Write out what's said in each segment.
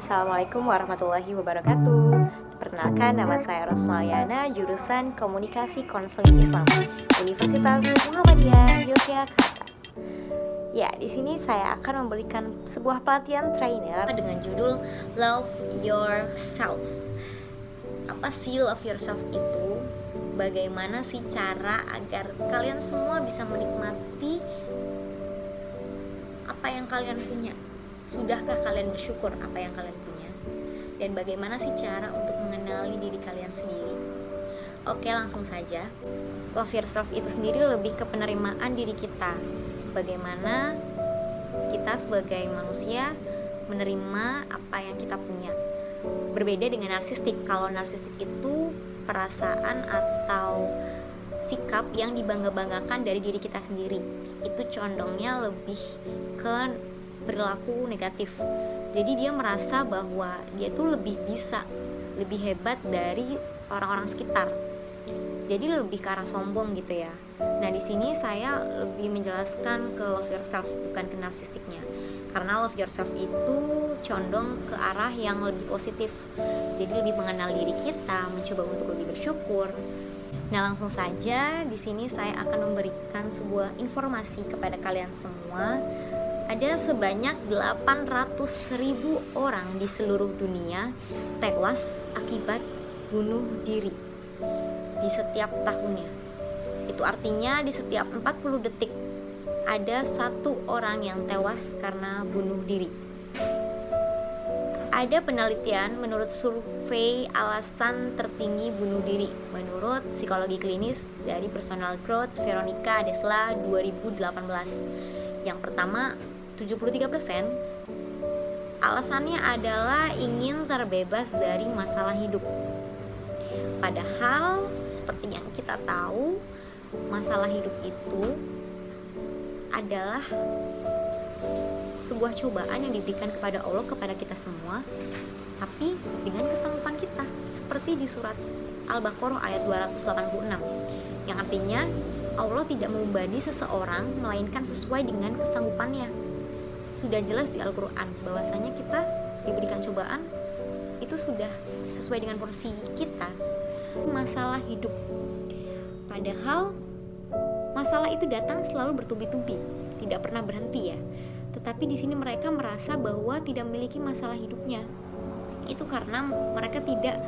Assalamualaikum warahmatullahi wabarakatuh. Perkenalkan, nama saya Rosmaliana, jurusan Komunikasi Konseling Islam, Universitas Muhammadiyah Yogyakarta. Ya, di sini saya akan memberikan sebuah pelatihan trainer dengan judul Love Yourself. Apa sih love yourself itu? Bagaimana sih cara agar kalian semua bisa menikmati apa yang kalian punya? Sudahkah kalian bersyukur apa yang kalian punya? Dan bagaimana sih cara untuk mengenali diri kalian sendiri? Oke, langsung saja. Love yourself itu sendiri lebih ke penerimaan diri kita. Bagaimana kita sebagai manusia menerima apa yang kita punya. Berbeda dengan narsistik. Kalau narsistik itu perasaan atau sikap yang dibangga-banggakan dari diri kita sendiri. Itu condongnya lebih ke perilaku negatif. Jadi dia merasa bahwa dia tuh lebih bisa, lebih hebat dari orang-orang sekitar. Jadi lebih ke arah sombong gitu ya. Nah, di sini saya lebih menjelaskan ke love yourself, bukan ke narsistiknya. Karena love yourself itu condong ke arah yang lebih positif. Jadi lebih mengenal diri kita, mencoba untuk lebih bersyukur. Nah, langsung saja di sini saya akan memberikan sebuah informasi kepada kalian semua. Ada sebanyak 800.000 orang di seluruh dunia tewas akibat bunuh diri di setiap tahunnya. Itu artinya di setiap 40 detik ada satu orang yang tewas karena bunuh diri. Ada penelitian menurut survei alasan tertinggi bunuh diri menurut psikologi klinis dari Personal Growth Veronica Desla 2018. Yang pertama, 73% alasannya adalah ingin terbebas dari masalah hidup. Padahal seperti yang kita tahu, masalah hidup itu adalah sebuah cobaan yang diberikan kepada Allah kepada kita semua, tapi dengan kesanggupan kita, seperti di surat Al-Baqarah ayat 286, yang artinya Allah tidak membebani seseorang melainkan sesuai dengan kesanggupannya. Sudah jelas di Al-Quran bahwasanya kita diberikan cobaan itu sudah sesuai dengan porsi kita. Masalah hidup, padahal masalah itu datang selalu bertubi-tubi, tidak pernah berhenti ya. Tetapi di sini mereka merasa bahwa tidak memiliki masalah hidupnya. Itu karena mereka tidak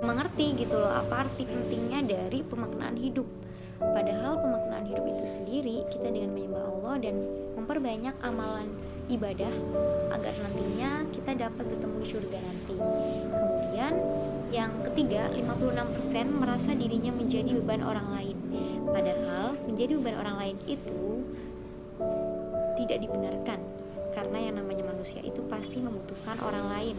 mengerti gitu loh apa arti pentingnya dari pemaknaan hidup. Padahal pemaknaan hidup itu sendiri kita dengan menyembah Allah dan memperbanyak amalan ibadah agar nantinya kita dapat bertemu di surga nanti. Kemudian yang ketiga, 56% merasa dirinya menjadi beban orang lain. Padahal menjadi beban orang lain itu tidak dibenarkan, karena yang namanya manusia itu pasti membutuhkan orang lain,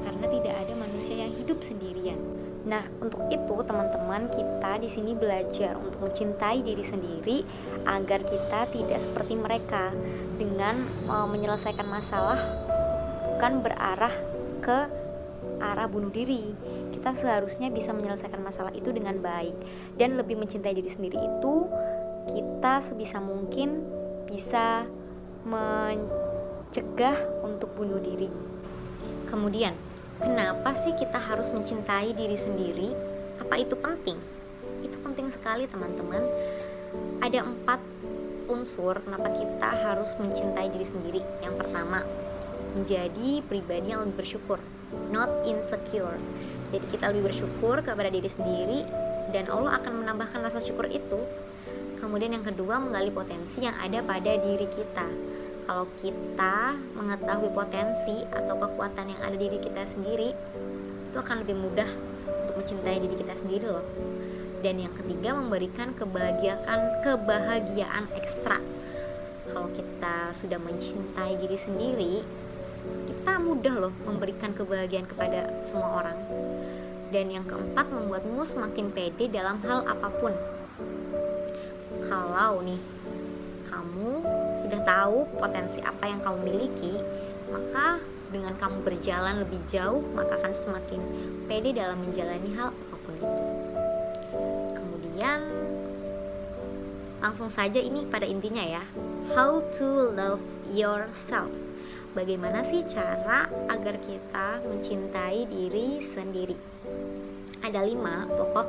karena tidak ada manusia yang hidup sendirian. Nah, untuk itu teman-teman, kita di sini belajar untuk mencintai diri sendiri agar kita tidak seperti mereka dengan menyelesaikan masalah bukan berarah ke arah bunuh diri. Kita seharusnya bisa menyelesaikan masalah itu dengan baik, dan lebih mencintai diri sendiri itu kita sebisa mungkin bisa mencegah untuk bunuh diri. Kemudian, kenapa sih kita harus mencintai diri sendiri? Apa itu penting? Itu penting sekali teman-teman. Ada 4 unsur kenapa kita harus mencintai diri sendiri. Yang pertama, menjadi pribadi yang lebih bersyukur, not insecure. Jadi kita lebih bersyukur kepada diri sendiri dan Allah akan menambahkan rasa syukur itu. Kemudian yang kedua, menggali potensi yang ada pada diri kita. Kalau kita mengetahui potensi atau kekuatan yang ada di diri kita sendiri, itu akan lebih mudah untuk mencintai diri kita sendiri loh. Dan yang ketiga, memberikan kebahagiaan ekstra. Kalau kita sudah mencintai diri sendiri, kita mudah loh memberikan kebahagiaan kepada semua orang. Dan yang keempat, membuatmu semakin pede dalam hal apapun. Kalau nih kamu sudah tahu potensi apa yang kamu miliki, maka dengan kamu berjalan lebih jauh, maka akan semakin pede dalam menjalani hal apapun itu. Kemudian langsung saja ini pada intinya ya, how to love yourself. Bagaimana sih cara agar kita mencintai diri sendiri? Ada 5 pokok.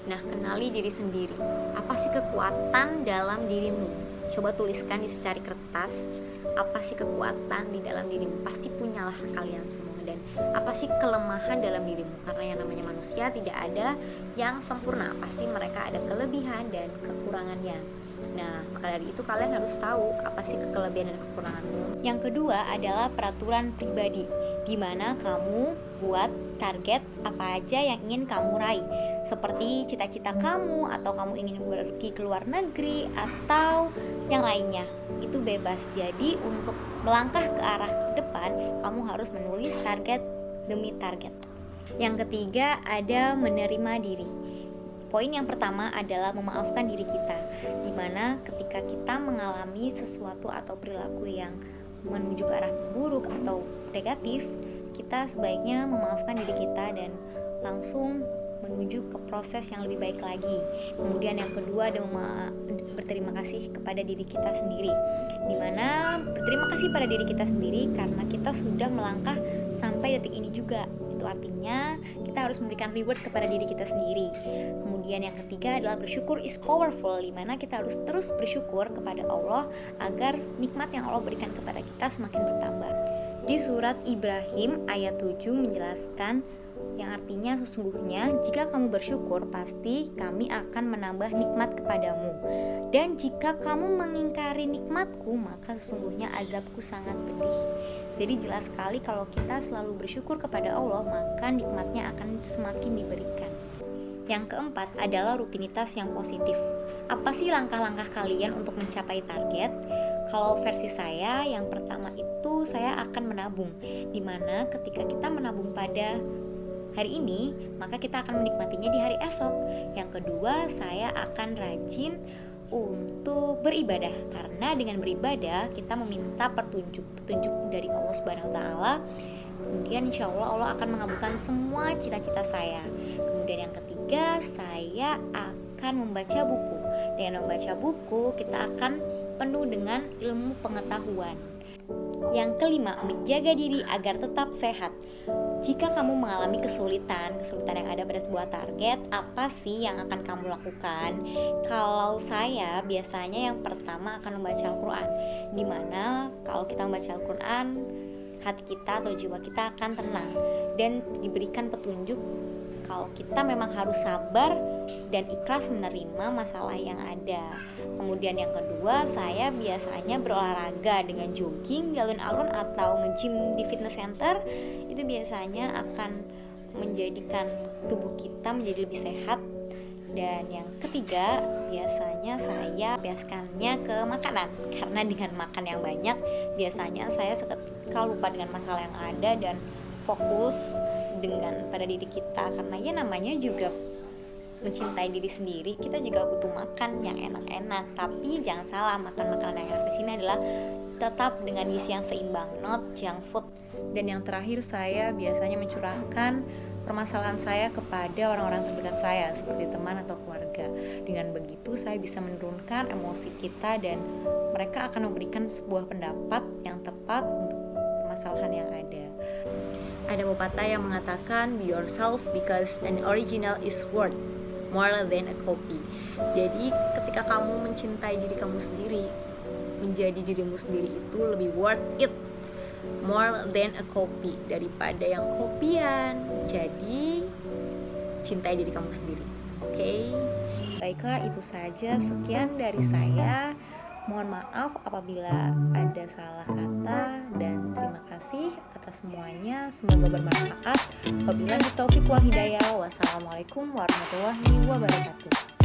Nah, kenali diri sendiri. Apa sih kekuatan dalam dirimu? Coba tuliskan di secari kertas. Apa sih kekuatan di dalam dirimu? Pasti punyalah kalian semua. Dan apa sih kelemahan dalam dirimu? Karena yang namanya manusia tidak ada yang sempurna. Pasti mereka ada kelebihan dan kekurangannya. Nah, maka dari itu kalian harus tahu apa sih kelebihan dan kekuranganmu. Yang kedua adalah peraturan pribadi, di mana kamu buat target apa aja yang ingin kamu raih, seperti cita-cita kamu, atau kamu ingin pergi ke luar negeri, atau yang lainnya. Itu bebas. Jadi untuk melangkah ke arah depan, kamu harus menulis target demi target. Yang ketiga ada menerima diri. Poin yang pertama adalah memaafkan diri kita, dimana ketika kita mengalami sesuatu atau perilaku yang menuju ke arah buruk atau negatif, kita sebaiknya memaafkan diri kita dan langsung menuju ke proses yang lebih baik lagi. Kemudian yang kedua ada berterima kasih kepada diri kita sendiri, dimana berterima kasih pada diri kita sendiri karena kita sudah melangkah sampai detik ini juga. Itu artinya kita harus memberikan reward kepada diri kita sendiri. Kemudian yang ketiga adalah bersyukur is powerful, dimana kita harus terus bersyukur kepada Allah agar nikmat yang Allah berikan kepada kita semakin bertambah. Di surat Ibrahim ayat 7 menjelaskan yang artinya sesungguhnya jika kamu bersyukur pasti kami akan menambah nikmat kepadamu, dan jika kamu mengingkari nikmatku maka sesungguhnya azabku sangat pedih. Jadi jelas sekali kalau kita selalu bersyukur kepada Allah maka nikmatnya akan semakin diberikan. Yang keempat adalah rutinitas yang positif. Apa sih langkah-langkah kalian untuk mencapai target? Kalau versi saya, yang pertama itu saya akan menabung, dimana ketika kita menabung pada hari ini, maka kita akan menikmatinya di hari esok. Yang kedua, saya akan rajin untuk beribadah, karena dengan beribadah kita meminta petunjuk dari Allah Subhanahu wa taala. Kemudian insya Allah akan mengabulkan semua cita-cita saya. Kemudian yang ketiga, saya akan membaca buku. Dengan membaca buku kita akan penuh dengan ilmu pengetahuan. Yang kelima, menjaga diri agar tetap sehat. Jika kamu mengalami kesulitan yang ada pada sebuah target, apa sih yang akan kamu lakukan? Kalau saya biasanya yang pertama akan membaca Al-Quran, dimana kalau kita membaca Al-Quran, hati kita atau jiwa kita akan tenang dan diberikan petunjuk kalau kita memang harus sabar dan ikhlas menerima masalah yang ada. Kemudian yang kedua, saya biasanya berolahraga dengan jogging di alun-alun atau nge-gym di fitness center. Itu biasanya akan menjadikan tubuh kita menjadi lebih sehat. Dan yang ketiga, biasanya saya biaskannya ke makanan, karena dengan makan yang banyak biasanya saya seketika lupa dengan masalah yang ada dan fokus dengan pada diri kita. Karena ya namanya juga mencintai diri sendiri, kita juga butuh makan yang enak-enak. Tapi jangan salah, makan makanan yang enak di sini adalah tetap dengan gizi yang seimbang, not junk food. Dan yang terakhir, saya biasanya mencurahkan permasalahan saya kepada orang-orang terdekat saya, seperti teman atau keluarga. Dengan begitu saya bisa menurunkan emosi kita dan mereka akan memberikan sebuah pendapat yang tepat untuk permasalahan yang ada. Ada pepatah yang mengatakan be yourself because an original is worth more than a copy. Jadi ketika kamu mencintai diri kamu sendiri, menjadi dirimu sendiri itu lebih worth it more than a copy daripada yang kopian. Jadi cintai diri kamu sendiri. Oke? Baiklah, itu saja, sekian dari saya. Mohon maaf apabila ada salah kata, dan terima kasih atas semuanya. Semoga bermanfaat. Wabillahi taufiq wal hidayah. Wassalamualaikum warahmatullahi wabarakatuh.